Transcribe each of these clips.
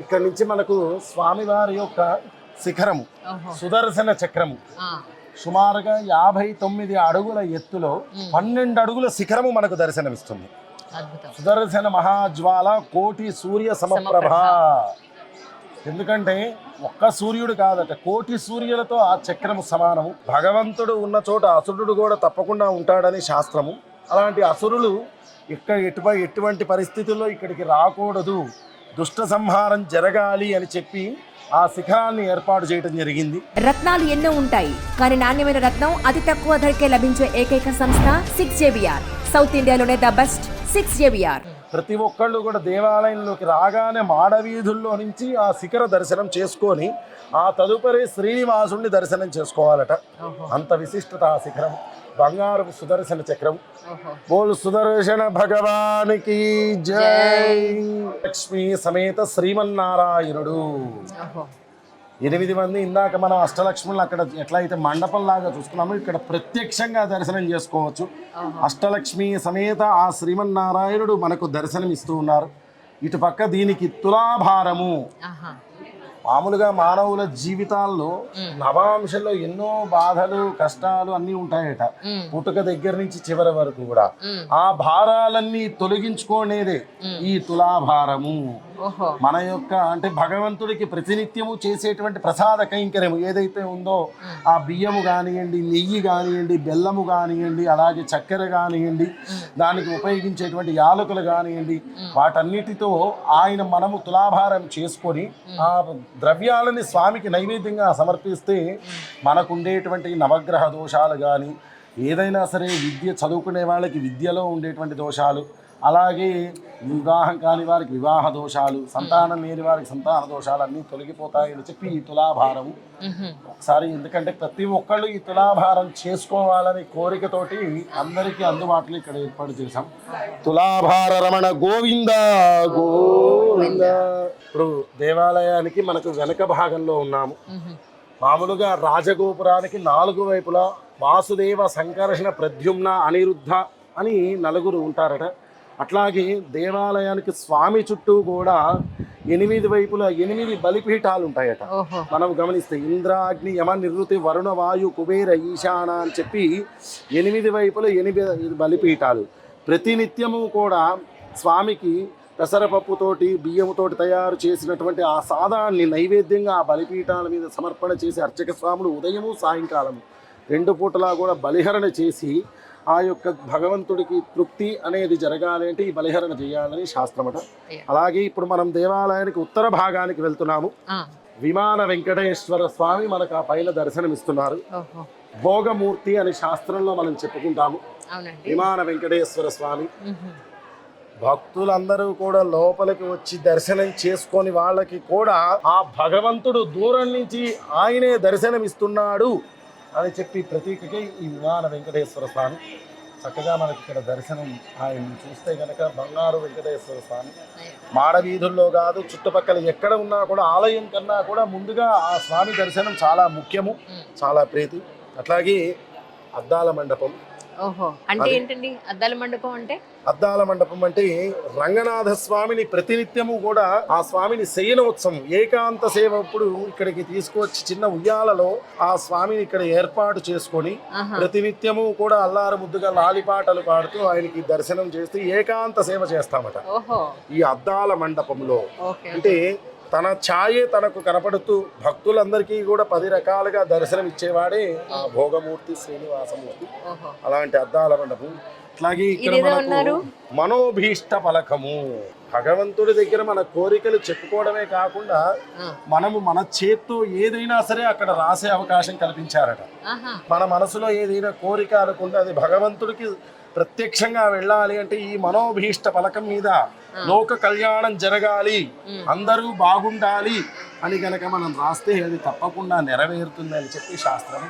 ఇక్కడ నుంచి మనకు స్వామివారి యొక్క శిఖరము సుదర్శన చక్రము సుమారుగా 59 అడుగుల ఎత్తులో 12 అడుగుల శిఖరము మనకు దర్శనమిస్తుంది. సుదర్శన మహాజ్వాల కోటి సూర్య సమప్రభ. ఎందుకంటే ఒక్క సూర్యుడు కాదట, కోటి సూర్యులతో ఆ చక్రము సమానము. భగవంతుడు ఉన్న చోట అసురుడు కూడా తప్పకుండా ఉంటాడని శాస్త్రము. అలాంటి అసురులు ఇక్కడ ఎటువంటి పరిస్థితుల్లో ఇక్కడికి రాకూడదు, దుష్ట సంహారం జరగాలి అని చెప్పి ఆ శిఖరాన్ని ఏర్పాటు చేయడం జరిగింది. రత్నాలు ఎన్నో ఉంటాయి, కానీ నాణ్యమైన రత్నం అతి తక్కువ ధరకే లభించే ఏకైక సంస్థ 6JVR. సౌత్ ఇండియాలోనే ద బెస్ట్ 6JVR. ప్రతి ఒక్కళ్ళు కూడా దేవాలయంలోకి రాగానే మాడవీధుల్లో నుంచి ఆ శిఖర దర్శనం చేసుకొని ఆ తదుపరి శ్రీనివాసుని దర్శనం చేసుకోవాలట. అంత విశిష్టత ఆ శిఖరం. బంగారు సుదర్శన చక్రం. బోల్ సుదర్శన భగవానికి జై. లక్ష్మీ సమేత శ్రీమన్నారాయణుడు. 8 మంది. ఇందాక మనం అష్టలక్ష్ములను అక్కడ ఎట్లయితే మండపం లాగా చూసుకున్నామో ఇక్కడ ప్రత్యక్షంగా దర్శనం చేసుకోవచ్చు. అష్టలక్ష్మి సమేత ఆ శ్రీమన్నారాయణుడు మనకు దర్శనం ఇస్తూ ఉన్నారు. ఇటు పక్క దీనికి తులాభారము. మామూలుగా మానవుల జీవితాల్లో నవాంశంలో ఎన్నో బాధలు కష్టాలు అన్నీ ఉంటాయట, పుట్టుక దగ్గర నుంచి చివరి వరకు కూడా. ఆ భారాలన్నీ తొలగించుకునేదే ఈ తులాభారము. మన యొక్క అంటే భగవంతుడికి ప్రతినిత్యము చేసేటువంటి ప్రసాద కైంకర్యము ఏదైతే ఉందో, ఆ బియ్యము కానివ్వండి, నెయ్యి కానివ్వండి, బెల్లము కానివ్వండి, అలాగే చక్కెర కానివ్వండి, దానికి ఉపయోగించేటువంటి యాలకులు కానివ్వండి, వాటన్నిటితో ఆయన మనము తులాభారం చేసుకొని ఆ ద్రవ్యాలని స్వామికి నైవేద్యంగా సమర్పిస్తే మనకు ఉండేటువంటి నవగ్రహ దోషాలు కానీ, ఏదైనా సరే విద్య చదువుకునే వాళ్ళకి విద్యలో ఉండేటువంటి దోషాలు, అలాగే వివాహం కాని వారికి వివాహ దోషాలు, సంతానం లేని వారికి సంతాన దోషాలు అన్నీ తొలగిపోతాయని చెప్పి ఈ తులాభారము ఒకసారి. ఎందుకంటే ప్రతి ఒక్కళ్ళు ఈ తులాభారం చేసుకోవాలని కోరికతోటి అందరికీ అందుబాటులో ఇక్కడ ఏర్పాటు చేశాం. తులాభార రమణ గోవింద గోవింద. ఇప్పుడు దేవాలయానికి మనకు వెనక భాగంలో ఉన్నాము. మామూలుగా రాజగోపురానికి 4 వైపులా వాసుదేవ, సంకర్షణ, ప్రద్యుమ్న, అనిరుద్ధ అని 4 ఉంటారట. అట్లాగే దేవాలయానికి స్వామి చుట్టూ కూడా 8 వైపులా 8 బలిపీఠాలు ఉంటాయట. మనం గమనిస్తే ఇంద్ర, అగ్ని, యమ, నివృత్తి, వరుణ, వాయు, కుబేర, ఈశాన అని చెప్పి 8 వైపులా 8 బలిపీఠాలు. ప్రతినిత్యము కూడా స్వామికి పెసరపప్పుతోటి బియ్యముతోటి తయారు చేసినటువంటి ఆ సాదాన్ని నైవేద్యంగా ఆ బలిపీఠాల మీద సమర్పణ చేసి అర్చక స్వాములు ఉదయము సాయంకాలము 2 పూటలా కూడా బలిహరణ చేసి ఆ యొక్క భగవంతుడికి తృప్తి అనేది జరగాలి అంటే ఈ బలిహరణ చేయాలని శాస్త్రమట. అలాగే ఇప్పుడు మనం దేవాలయానికి ఉత్తర భాగానికి వెళ్తున్నాము. విమాన వెంకటేశ్వర స్వామి మనకు ఆ పైన దర్శనమిస్తున్నారు. భోగమూర్తి అని శాస్త్రంలో మనం చెప్పుకుంటాము. విమాన వెంకటేశ్వర స్వామి భక్తులందరూ కూడా లోపలికి వచ్చి దర్శనం చేసుకొని వాళ్ళకి కూడా ఆ భగవంతుడు దూరం నుంచి ఆయనే దర్శనమిస్తున్నాడు అని చెప్పి ప్రతీకగా ఈ విమాన వెంకటేశ్వర స్వామి చక్కగా మనకి ఇక్కడ దర్శనం. ఆయన చూస్తే కనుక బంగారు వెంకటేశ్వర స్వామి మాడవీధుల్లో కాదు, చుట్టుపక్కల ఎక్కడ ఉన్నా కూడా ఆలయం కన్నా కూడా ముందుగా ఆ స్వామి దర్శనం చాలా ముఖ్యము, చాలా ప్రీతి. అట్లాగే అద్దాల మండపం. అంటే ఏంటండి అద్దాల మండపం అంటే? అద్దాల మండపం అంటే రంగనాథ స్వామిని ప్రతినిత్యము కూడా ఆ స్వామిని శయనోత్సవం ఏకాంత సేవ అప్పుడు ఇక్కడికి తీసుకొచ్చి చిన్న ఉయ్యాలలో ఆ స్వామిని ఇక్కడ ఏర్పాటు చేసుకొని ప్రతినిత్యము కూడా అల్లారు ముద్దుగా లాలిపాటలు పాడుతూ ఆయనకి దర్శనం చేస్తూ ఏకాంత సేవ చేస్తామట ఈ అద్దాల మండపంలో. అంటే తన ఛాయే తనకు కనపడుతూ భక్తులందరికీ కూడా 10 రకాలుగా దర్శనం ఇచ్చేవాడే ఆ భోగమూర్తి శ్రీనివాసమూర్తి. అలాంటి అద్దాల మండపం. అట్లాగే ఇక్కడ మనకు మనోభీష్ట పలకము. భగవంతుడి దగ్గర మన కోరికలు చెప్పుకోవడమే కాకుండా మనము మన చేత్తో ఏదైనా సరే అక్కడ రాసే అవకాశం కల్పించారట. మన మనసులో ఏదైనా కోరిక అనుకుంటే అది భగవంతుడికి ప్రత్యక్షంగా వెళ్ళాలి అంటే ఈ మనోభీష్ట పలకం మీద లోక కళ్యాణం జరగాలి, అందరూ బాగుండాలి అని గనక మనం రాస్తే అది తప్పకుండా నెరవేరుతుంది అని చెప్పి శాస్త్రం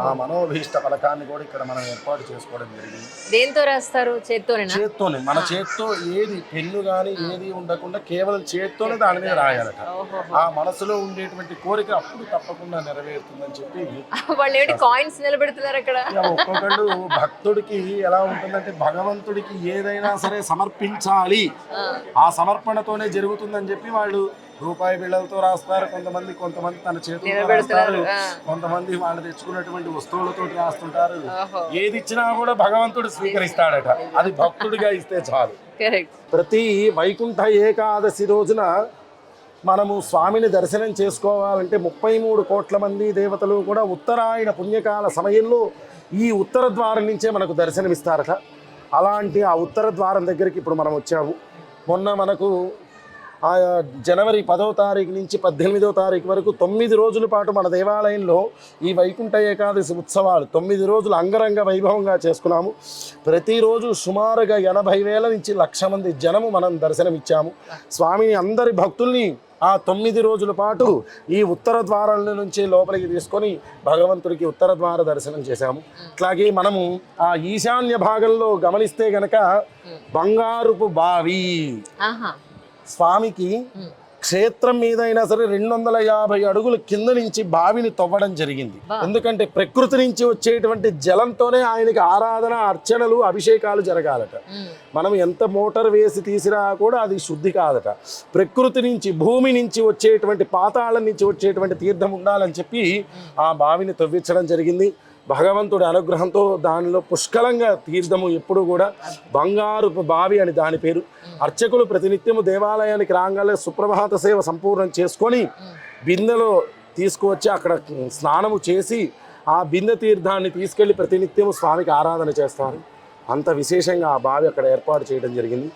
ఆ మనోభీష్ట పలకాన్ని కూడా ఇక్కడ మనం ఏర్పాటు చేసుకోవడం జరిగింది. దేంతో రాస్తారు? చేత్తోనే. మన చేత్తో ఏది పెన్ను గాని ఏది ఉండకుండా కేవలం చేత్తోనే దాని మీద రాయాలట. ఆ మనసులో ఉండేటువంటి కోరిక అప్పుడు తప్పకుండా నెరవేరుతుందని చెప్పి వాళ్ళు ఏంటి కాయిన్స్ నిలబెడుతున్నారు అక్కడ. ఒక్కొక్కళ్ళు భక్తుడికి ఎలా ఉంటుందంటే భగవంతుడికి ఏదైనా సరే సమర్పించాలి, ఆ సమర్పణతోనే జరుగుతుందని చెప్పి వాళ్ళు రూపాయి బిళ్ళలతో రాస్తారు కొంతమంది తన చేతులతో నిలబెడతారు. రాస్తారు, కొంతమంది వాళ్ళు తెచ్చుకున్నటువంటి వస్తువులతో రాస్తుంటారు. ఏది ఇచ్చినా కూడా భగవంతుడు స్వీకరిస్తాడట, అది భక్తుడిగా ఇస్తే చాలు. కరెక్ట్. ప్రతి వైకుంఠ ఏకాదశి రోజున మనము స్వామిని దర్శనం చేసుకోవాలంటే 33 కోట్ల మంది దేవతలు కూడా ఉత్తరాయణ పుణ్యకాల సమయంలో ఈ ఉత్తర ద్వారం నుంచే మనకు దర్శనమిస్తారట. అలాంటి ఆ ఉత్తర ద్వారం దగ్గరికి ఇప్పుడు మనం వచ్చాము. మొన్న మనకు ఆ జనవరి 10వ తారీఖు నుంచి 18వ తారీఖు వరకు 9 రోజుల పాటు మన దేవాలయంలో ఈ వైకుంఠ ఏకాదశి ఉత్సవాలు 9 రోజులు అంగరంగ వైభవంగా చేసుకున్నాము. ప్రతిరోజు సుమారుగా 80,000 నుంచి 1,00,000 మంది జనము మనం దర్శనమిచ్చాము. స్వామిని అందరి భక్తుల్ని ఆ 9 రోజుల పాటు ఈ ఉత్తర ద్వారాల నుంచి లోపలికి తీసుకొని భగవంతుడికి ఉత్తర ద్వార దర్శనం చేశాము. అట్లాగే మనము ఆ ఈశాన్య భాగంలో గమనిస్తే గనక బంగారుపు బావి స్వామికి క్షేత్రం మీద అయినా సరే 250 అడుగుల కింద నుంచి బావిని తవ్వడం జరిగింది. ఎందుకంటే ప్రకృతి నుంచి వచ్చేటువంటి జలంతోనే ఆయనకి ఆరాధన, అర్చనలు, అభిషేకాలు జరగాలట. మనం ఎంత మోటార్ వేసి తీసినా కూడా అది శుద్ధి కాదట. ప్రకృతి నుంచి, భూమి నుంచి వచ్చేటువంటి, పాతాళం నుంచి వచ్చేటువంటి తీర్థం ఉండాలని చెప్పి ఆ బావిని తవ్వించడం జరిగింది. భగవంతుడి అనుగ్రహంతో దానిలో పుష్కలంగా తీర్థము ఎప్పుడు కూడా బంగారుపు బావి అని దాని పేరు. అర్చకులు ప్రతినిత్యము దేవాలయానికి రాగానే సుప్రభాత సేవ సంపూర్ణం చేసుకొని బిందెలో తీసుకువచ్చి అక్కడ స్నానము చేసి ఆ బిందె తీర్థాన్ని తీసుకెళ్లి ప్రతినిత్యము స్వామికి ఆరాధన చేస్తారు. అంత విశేషంగా ఆ బావి అక్కడ ఏర్పాటు చేయడం జరిగింది.